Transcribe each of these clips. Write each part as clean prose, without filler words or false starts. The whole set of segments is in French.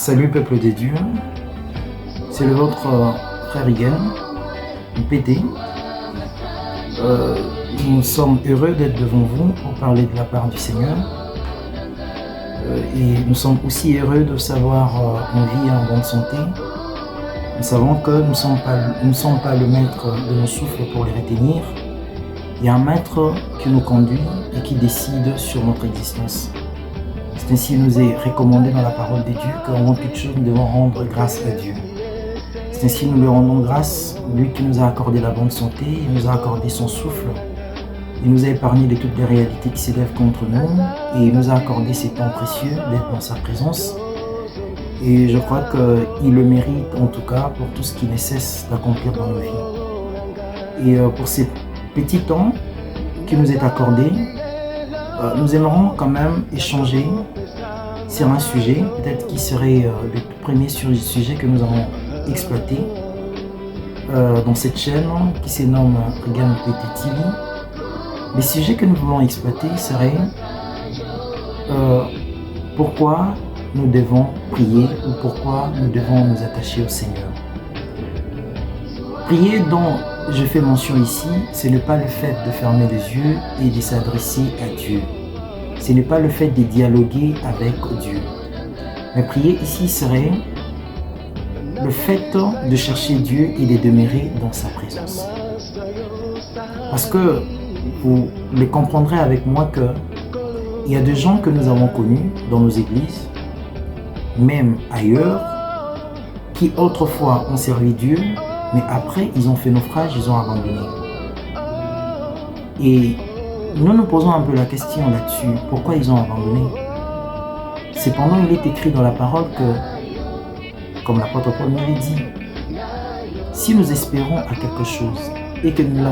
Salut peuple de Dieu, c'est le vôtre frère Higel, PT. Nous sommes heureux d'être devant vous pour parler de la part du Seigneur. Et nous sommes aussi heureux de savoir en vie et en bonne santé. Nous savons que nous ne sommes pas le maître de nos souffles pour les retenir. Il y a un maître qui nous conduit et qui décide sur notre existence. C'est ainsi qu'il nous est recommandé dans la parole de Dieu qu'avant toute chose, nous devons rendre grâce à Dieu. C'est ainsi que nous lui rendons grâce, lui qui nous a accordé la bonne santé, il nous a accordé son souffle, il nous a épargné de toutes les réalités qui s'élèvent contre nous et il nous a accordé ces temps précieux d'être dans sa présence. Et je crois qu'il le mérite en tout cas pour tout ce qu'il ne cesse d'accomplir dans nos vies. Et pour ces petits temps qui nous est accordé, nous aimerons quand même échanger sur un sujet, peut-être qui serait le premier sujet que nous allons exploiter dans cette chaîne qui se nomme Regan PT TV. Le sujet que nous voulons exploiter serait pourquoi nous devons prier ou pourquoi nous devons nous attacher au Seigneur. Prier dont je fais mention ici, ce n'est pas le fait de fermer les yeux et de s'adresser à Dieu. Ce n'est pas le fait de dialoguer avec Dieu. Mais prier ici serait le fait de chercher Dieu et de demeurer dans sa présence. Parce que vous le comprendrez avec moi qu'il y a des gens que nous avons connus dans nos églises, même ailleurs, qui autrefois ont servi Dieu, mais après ils ont fait naufrage, ils ont abandonné. Et nous nous posons un peu la question là-dessus, pourquoi ils ont abandonné? Cependant, il est écrit dans la parole que, comme l'apôtre Paul nous l'a dit, si nous espérons à quelque chose et que nous ne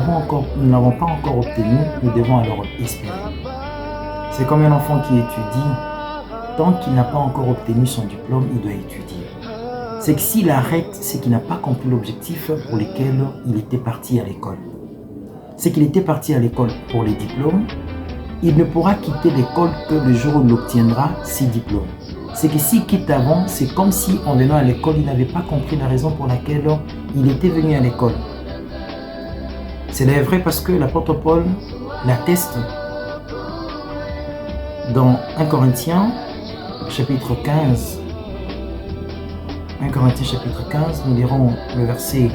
l'avons pas encore obtenu, nous devons alors espérer. C'est comme un enfant qui étudie, tant qu'il n'a pas encore obtenu son diplôme, il doit étudier. C'est que s'il arrête, c'est qu'il n'a pas compris l'objectif pour lequel il était parti à l'école. C'est qu'il était parti à l'école pour les diplômes, il ne pourra quitter l'école que le jour où il obtiendra ses diplômes. C'est que s'il quitte avant, c'est comme si en venant à l'école, il n'avait pas compris la raison pour laquelle il était venu à l'école. C'est vrai parce que l'apôtre Paul l'atteste dans 1 Corinthiens chapitre 15. 1 Corinthiens chapitre 15, nous lirons le verset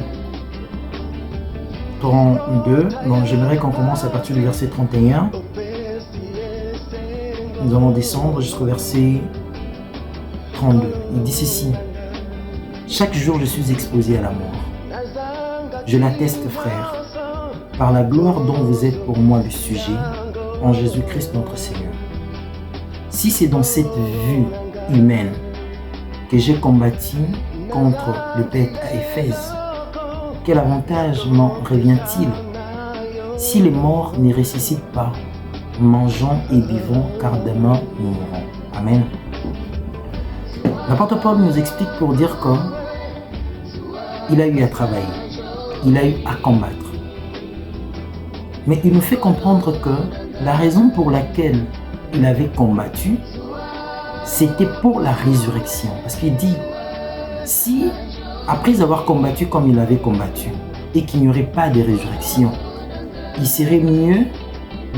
32. Donc j'aimerais qu'on commence à partir du verset 31. Nous allons descendre jusqu'au verset 32. Il dit ceci: chaque jour je suis exposé à la mort. Je l'atteste, frère, par la gloire dont vous êtes pour moi le sujet, en Jésus-Christ notre Seigneur. Si c'est dans cette vue humaine que j'ai combattu contre le peuple à Éphèse, quel avantage m'en revient-il? Si les morts ne ressuscitent pas, mangeons et buvons, car demain nous mourrons. Amen. L'apôtre Paul nous explique pour dire qu'il a eu à travailler, il a eu à combattre. Mais il nous fait comprendre que la raison pour laquelle il avait combattu, c'était pour la résurrection. Parce qu'il dit, si après avoir combattu comme il avait combattu et qu'il n'y aurait pas de résurrection, il serait mieux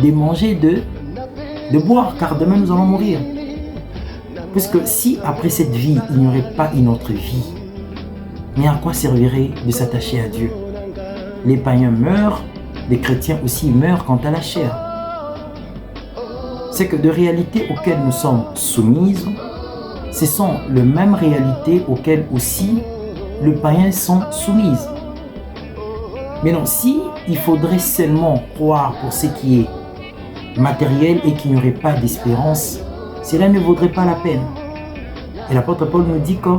de manger, de boire, car demain nous allons mourir. Parce que si après cette vie, il n'y aurait pas une autre vie, mais à quoi servirait de s'attacher à Dieu? Les païens meurent, les chrétiens aussi meurent quant à la chair. C'est que de réalités auxquelles nous sommes soumises, ce sont les mêmes réalités auxquelles aussi les païens sont soumises. Mais non, si il faudrait seulement croire pour ce qui est matériel et qu'il n'y aurait pas d'espérance, cela ne vaudrait pas la peine. Et l'apôtre Paul nous dit que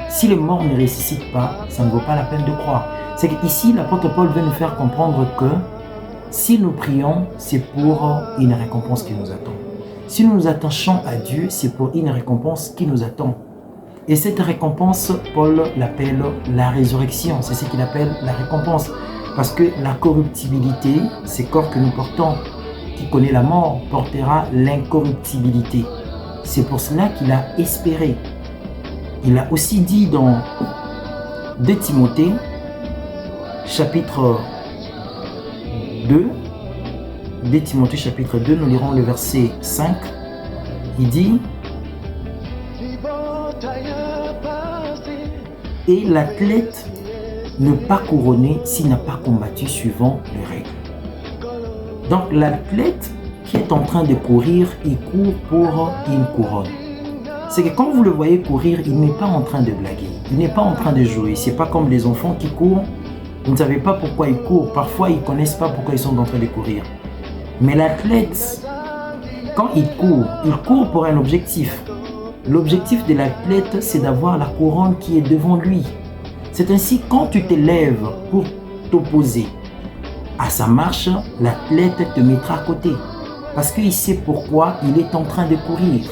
si les morts ne ressuscitent pas, ça ne vaut pas la peine de croire. C'est qu'ici, l'apôtre Paul veut nous faire comprendre que si nous prions, c'est pour une récompense qui nous attend. Si nous nous attachons à Dieu, c'est pour une récompense qui nous attend. Et cette récompense, Paul l'appelle la résurrection. C'est ce qu'il appelle la récompense. Parce que la corruptibilité, ce corps que nous portons, qui connaît la mort, portera l'incorruptibilité. C'est pour cela qu'il a espéré. Il a aussi dit dans 2 Timothée, chapitre 2, 2 Timothée chapitre 2, nous lirons le verset 5. Il dit: et l'athlète ne pas couronné s'il n'a pas combattu suivant les règles. Donc l'athlète qui est en train de courir, il court pour une couronne. C'est que quand vous le voyez courir, il n'est pas en train de blaguer, il n'est pas en train de jouer. C'est pas comme les enfants qui courent, vous ne savez pas pourquoi ils courent. Parfois, ils ne connaissent pas pourquoi ils sont en train de courir. Mais l'athlète, quand il court pour un objectif. L'objectif de l'athlète, c'est d'avoir la couronne qui est devant lui. C'est ainsi, quand tu te lèves pour t'opposer à sa marche, l'athlète te mettra à côté. Parce qu'il sait pourquoi il est en train de courir.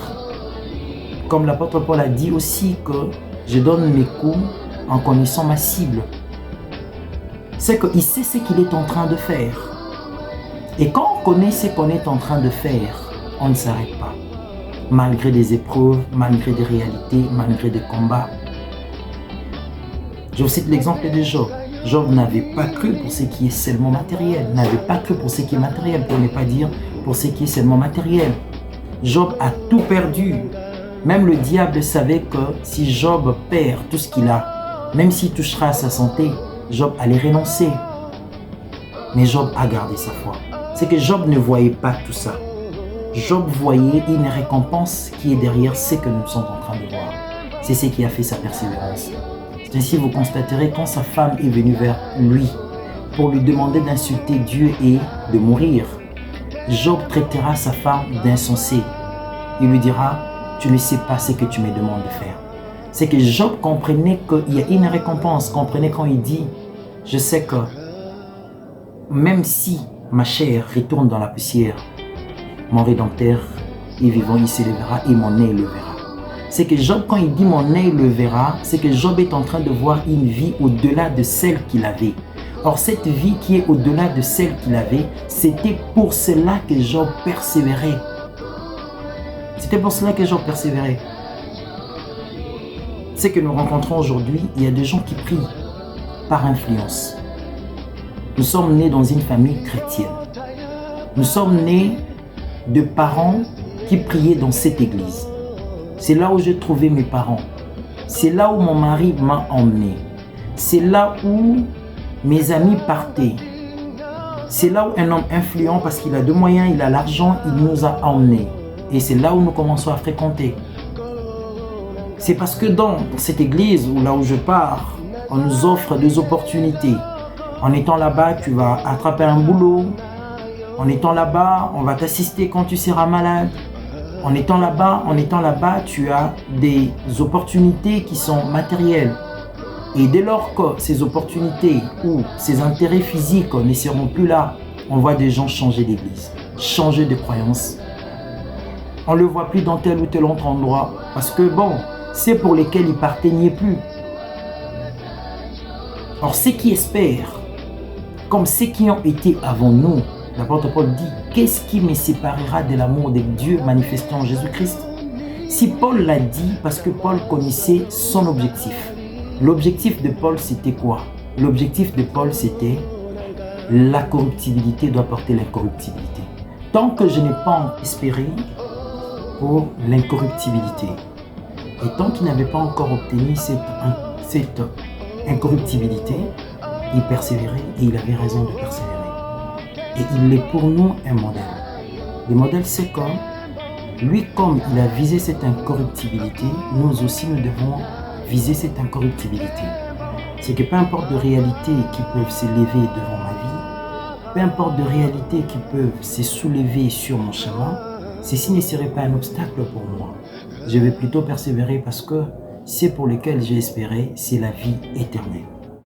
Comme l'apôtre Paul a dit aussi que je donne mes coups en connaissant ma cible. C'est qu'il sait ce qu'il est en train de faire. Et quand on connaît ce qu'on est en train de faire, on ne s'arrête pas. Malgré des épreuves, malgré des réalités, malgré des combats. Je vous cite l'exemple de Job. Job n'avait pas cru pour ce qui est seulement matériel. N'avait pas cru pour ce qui est matériel, pour ne pas dire pour ce qui est seulement matériel. Job a tout perdu. Même le diable savait que si Job perd tout ce qu'il a, même s'il touchera à sa santé, Job allait renoncer. Mais Job a gardé sa foi. C'est que Job ne voyait pas tout ça. Job voyait une récompense qui est derrière ce que nous sommes en train de voir. C'est ce qui a fait sa persévérance. C'est ainsi vous constaterez quand sa femme est venue vers lui pour lui demander d'insulter Dieu et de mourir. Job traitera sa femme d'insensé. Il lui dira: tu ne sais pas ce que tu me demandes de faire. C'est que Job comprenait qu'il y a une récompense. Comprenez quand il dit: je sais que même si ma chair retourne dans la poussière, mon Rédempteur est vivant, il se lèvera et mon œil le verra. C'est que Job, quand il dit mon œil le verra, c'est que Job est en train de voir une vie au-delà de celle qu'il avait. Or, cette vie qui est au-delà de celle qu'il avait, c'était pour cela que Job persévérait. C'était pour cela que Job persévérait. C'est que nous rencontrons aujourd'hui, il y a des gens qui prient par influence. Nous sommes nés dans une famille chrétienne. Nous sommes nés de parents qui priaient dans cette église. C'est là où j'ai trouvé mes parents. C'est là où mon mari m'a emmené. C'est là où mes amis partaient. C'est là où un homme influent, parce qu'il a de moyens, il a l'argent, il nous a emmenés. Et c'est là où nous commençons à fréquenter. C'est parce que dans cette église, ou là où je pars, on nous offre des opportunités. En étant là-bas, tu vas attraper un boulot. En étant là-bas, on va t'assister quand tu seras malade. En étant là-bas, tu as des opportunités qui sont matérielles. Et dès lors que ces opportunités ou ces intérêts physiques ne seront plus là, on voit des gens changer d'église, changer de croyance. On ne le voit plus dans tel ou tel autre endroit. Parce que bon, c'est pour lesquels ils partaient n'y est plus. Or, ceux qui espèrent, comme ceux qui ont été avant nous, l'apôtre Paul dit: qu'est-ce qui me séparera de l'amour de Dieu manifesté en Jésus-Christ? Si Paul l'a dit, parce que Paul connaissait son objectif. L'objectif de Paul, c'était quoi? L'objectif de Paul, c'était la corruptibilité doit porter l'incorruptibilité. Tant que je n'ai pas espéré pour l'incorruptibilité, et tant qu'il n'avait pas encore obtenu cette incorruptibilité, il persévérait et il avait raison de persévérer. Et il est pour nous un modèle. Le modèle, c'est comme lui, comme il a visé cette incorruptibilité, nous aussi nous devons viser cette incorruptibilité. C'est que peu importe de réalités qui peuvent s'élever devant ma vie, peu importe de réalités qui peuvent se soulever sur mon chemin, ceci ne serait pas un obstacle pour moi. Je vais plutôt persévérer parce que c'est pour lequel j'ai espéré, c'est la vie éternelle.